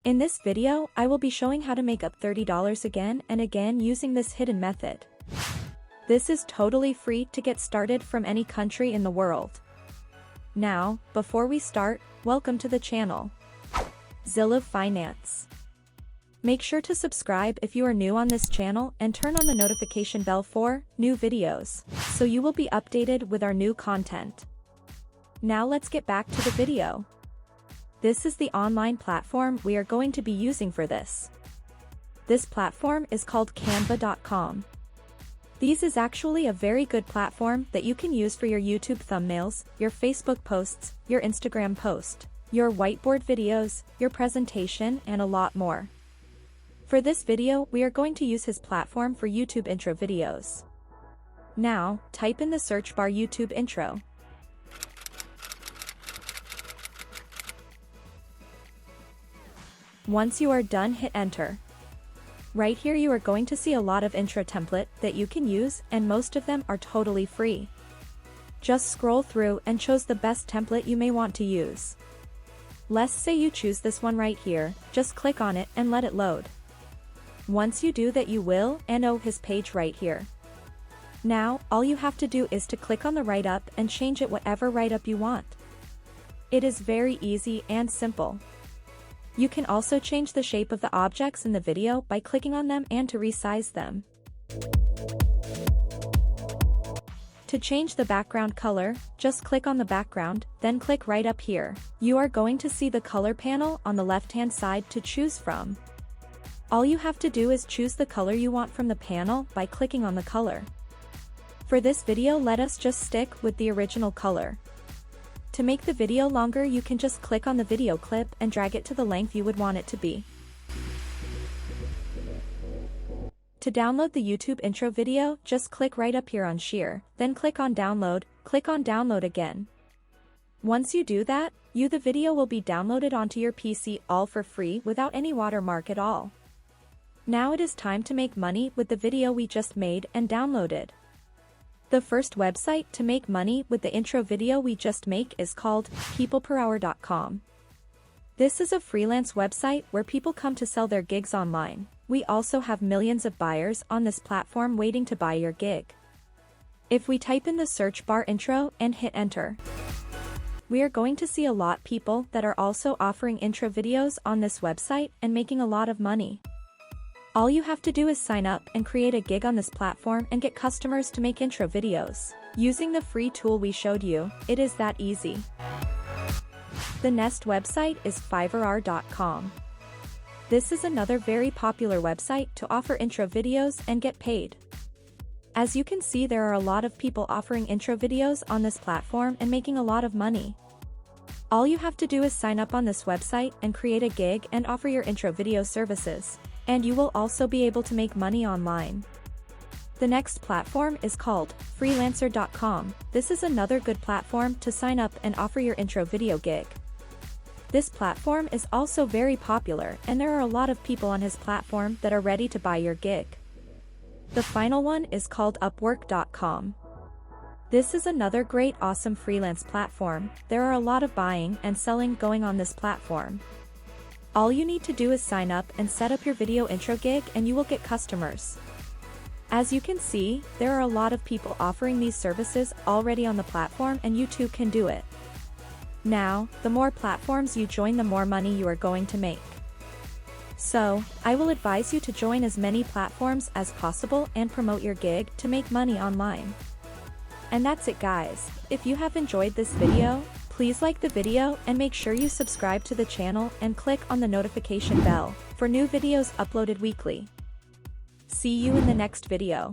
In this video, I will be showing how to make up $30 again and again using this hidden method. This is totally free to get started from any country in the world. Now, before we start, welcome to the channel. Zilla Finance. Make sure to subscribe if you are new on this channel and turn on the notification bell for new videos, so you will be updated with our new content. Now let's get back to the video. This is the online platform we are going to be using for this. This platform is called Canva.com. This is actually a very good platform that you can use for your YouTube thumbnails, your Facebook posts, your Instagram post, your whiteboard videos, your presentation, and a lot more. For this video, we are going to use his platform for YouTube intro videos. Now, type in the search bar YouTube intro. Once you are done, hit enter. Right here you are going to see a lot of intro template that you can use, and most of them are totally free. Just scroll through and choose the best template you may want to use. Let's say you choose this one right here, just click on it and let it load. Once you do that, you will know his page right here. Now, all you have to do is to click on the write-up and change it whatever write-up you want. It is very easy and simple. You can also change the shape of the objects in the video by clicking on them and to resize them. To change the background color, just click on the background, then click right up here. You are going to see the color panel on the left-hand side to choose from. All you have to do is choose the color you want from the panel by clicking on the color. For this video, let us just stick with the original color. To make the video longer, you can just click on the video clip and drag it to the length you would want it to be. To download the YouTube intro video, just click right up here on Share, then click on Download again. Once you do that, the video will be downloaded onto your PC all for free without any watermark at all. Now it is time to make money with the video we just made and downloaded. The first website to make money with the intro video we just make is called peopleperhour.com. This is a freelance website where people come to sell their gigs online. We also have millions of buyers on this platform waiting to buy your gig. If we type in the search bar intro and hit enter, we are going to see a lot of people that are also offering intro videos on this website and making a lot of money. All you have to do is sign up and create a gig on this platform and get customers to make intro videos. Using the free tool we showed you, it is that easy. The next website is Fiverr.com. This is another very popular website to offer intro videos and get paid. As you can see, there are a lot of people offering intro videos on this platform and making a lot of money. All you have to do is sign up on this website and create a gig and offer your intro video services. And you will also be able to make money online. The next platform is called Freelancer.com. This is another good platform to sign up and offer your intro video gig. This platform is also very popular, and there are a lot of people on his platform that are ready to buy your gig. The final one is called Upwork.com. This is another great awesome freelance platform. There are a lot of buying and selling going on this platform. All you need to do is sign up and set up your video intro gig and you will get customers. As you can see, there are a lot of people offering these services already on the platform, and you too can do it. Now, the more platforms you join, the more money you are going to make. So, I will advise you to join as many platforms as possible and promote your gig to make money online. And that's it, guys. If you have enjoyed this video, please like the video and make sure you subscribe to the channel and click on the notification bell for new videos uploaded weekly. See you in the next video.